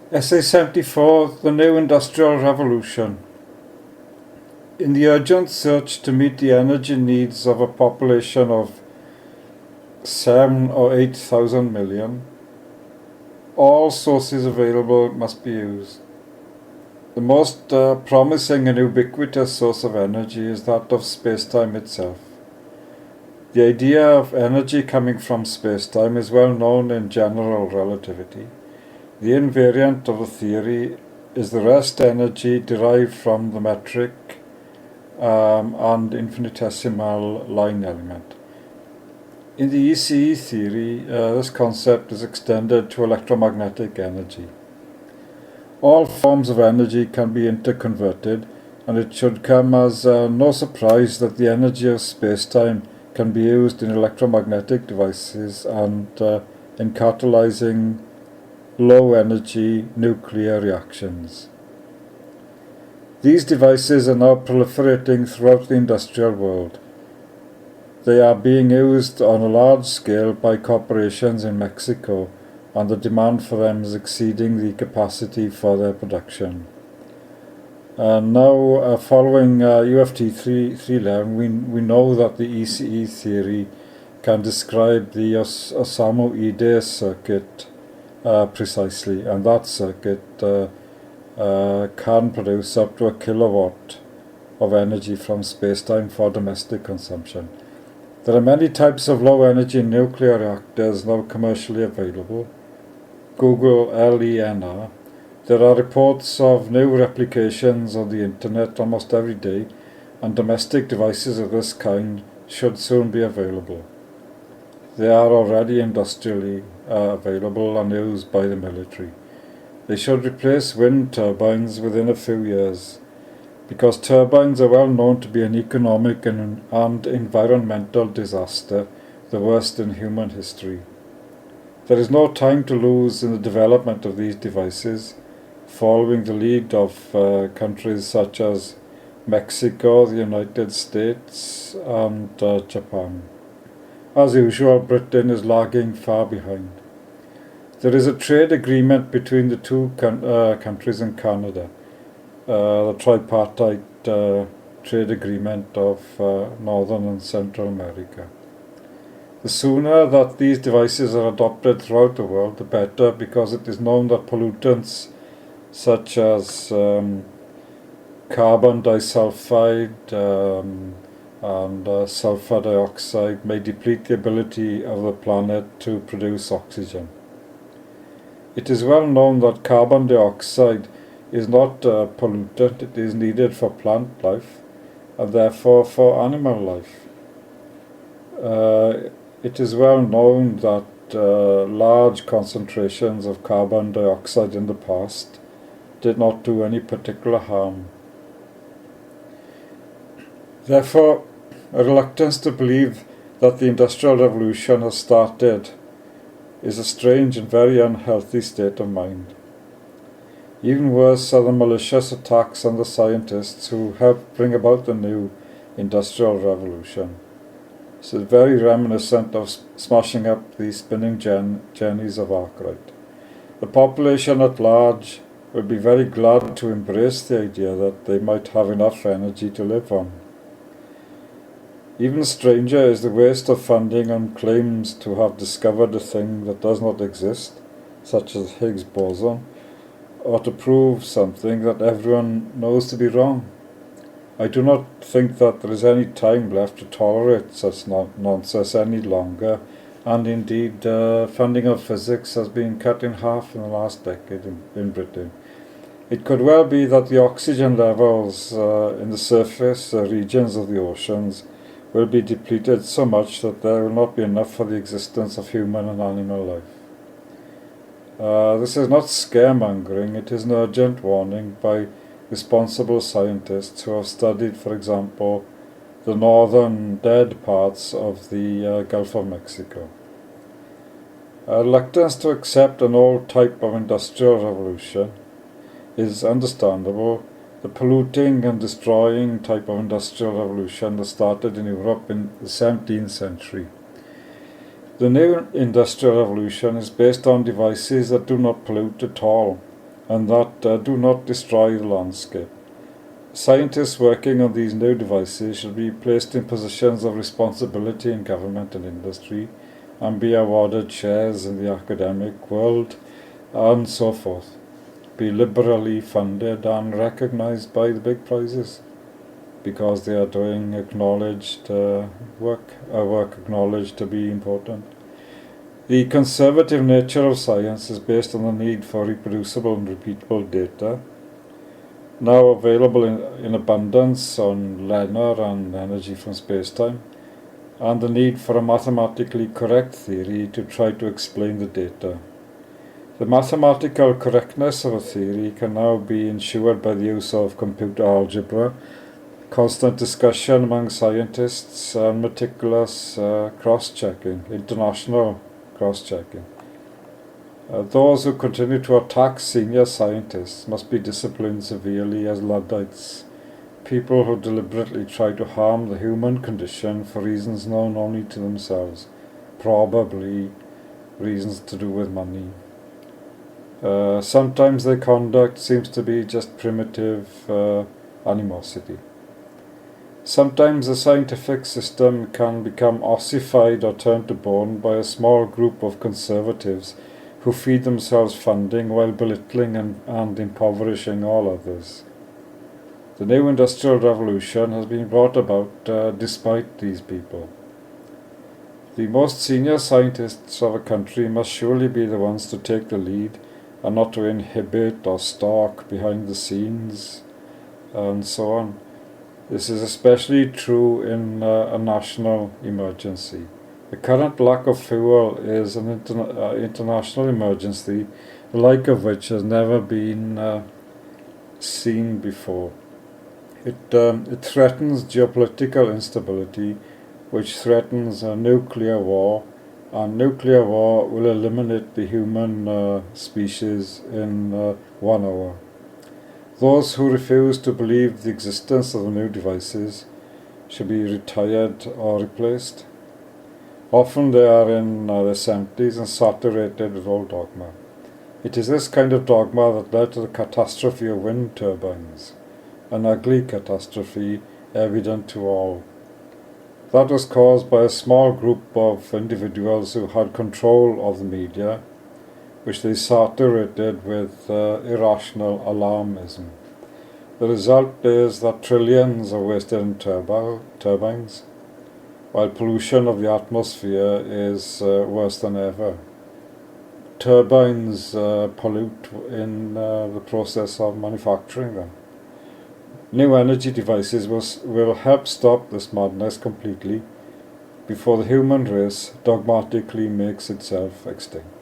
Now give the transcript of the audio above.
Essay 74, The New Industrial Revolution. In the urgent search to meet the energy needs of a population of 7 or 8,000 million, all sources available must be used. The most promising and ubiquitous source of energy is that of spacetime itself. The idea of energy coming from spacetime is well known in general relativity. The invariant of the theory is the rest energy derived from the metric and infinitesimal line element. In the ECE theory, this concept is extended to electromagnetic energy. All forms of energy can be interconverted, and it should come as no surprise that the energy of spacetime can be used in electromagnetic devices and in catalyzing low-energy nuclear reactions. These devices are now proliferating throughout the industrial world. They are being used on a large scale by corporations in Mexico, and the demand for them is exceeding the capacity for their production. Now, following UFT 311, we know that the ECE theory can describe the Osamu-Ide circuit precisely, and that circuit can produce up to a kilowatt of energy from spacetime for domestic consumption. There are many types of low-energy nuclear reactors now commercially available. Google LENR. There are reports of new replications on the internet almost every day, and domestic devices of this kind should soon be available. They are already industrially available and used by the military. They should replace wind turbines within a few years, because turbines are well known to be an economic and environmental disaster, the worst in human history. There is no time to lose in the development of these devices, following the lead of countries such as Mexico, the United States, and Japan. As usual, Britain is lagging far behind. There is a trade agreement between the two countries and Canada, the tripartite trade agreement of Northern and Central America. The sooner that these devices are adopted throughout the world, the better, because it is known that pollutants such as carbon disulfide and sulfur dioxide may deplete the ability of the planet to produce oxygen. It is well known that carbon dioxide is not a pollutant. It is needed for plant life and therefore for animal life. It is well known that large concentrations of carbon dioxide in the past did not do any particular harm. Therefore, a reluctance to believe that the Industrial Revolution has started is a strange and very unhealthy state of mind. Even worse are the malicious attacks on the scientists who helped bring about the new Industrial Revolution. This is very reminiscent of smashing up the spinning jennies of Arkwright. The population at large would be very glad to embrace the idea that they might have enough energy to live on. Even stranger is the waste of funding on claims to have discovered a thing that does not exist, such as Higgs boson, or to prove something that everyone knows to be wrong. I do not think that there is any time left to tolerate such nonsense any longer, and indeed funding of physics has been cut in half in the last decade in Britain. It could well be that the oxygen levels in the surface regions of the oceans will be depleted so much that there will not be enough for the existence of human and animal life. This is not scaremongering, it is an urgent warning by responsible scientists who have studied, for example, the northern dead parts of the Gulf of Mexico. A reluctance to accept an old type of industrial revolution is understandable. The polluting and destroying type of industrial revolution that started in Europe in the 17th century. The new industrial revolution is based on devices that do not pollute at all, and that do not destroy the landscape. Scientists working on these new devices should be placed in positions of responsibility in government and industry and be awarded shares in the academic world and so forth. Be liberally funded and recognized by the big prizes because they are doing acknowledged work acknowledged to be important. The conservative nature of science is based on the need for reproducible and repeatable data, now available in abundance on linear and energy from spacetime, and the need for a mathematically correct theory to try to explain the data. The mathematical correctness of a theory can now be ensured by the use of computer algebra, constant discussion among scientists, and meticulous cross-checking, international cross-checking. Those who continue to attack senior scientists must be disciplined severely as Luddites, people who deliberately try to harm the human condition for reasons known only to themselves, probably reasons to do with money. Sometimes their conduct seems to be just primitive animosity. Sometimes the scientific system can become ossified or turned to bone by a small group of conservatives who feed themselves funding while belittling and impoverishing all others. The new industrial revolution has been brought about despite these people. The most senior scientists of a country must surely be the ones to take the lead and not to inhibit or stalk behind the scenes and so on. This is especially true in a national emergency. The current lack of fuel is an international emergency, the like of which has never been seen before. It threatens geopolitical instability, which threatens a nuclear war, and nuclear war will eliminate the human species in 1 hour. Those who refuse to believe the existence of the new devices should be retired or replaced. Often they are in their 70s and saturated with old dogma. It is this kind of dogma that led to the catastrophe of wind turbines, an ugly catastrophe evident to all. That was caused by a small group of individuals who had control of the media, which they saturated with irrational alarmism. The result is that trillions are wasted in turbines, while pollution of the atmosphere is worse than ever. Turbines pollute in the process of manufacturing them. New energy devices will help stop this madness completely before the human race dogmatically makes itself extinct.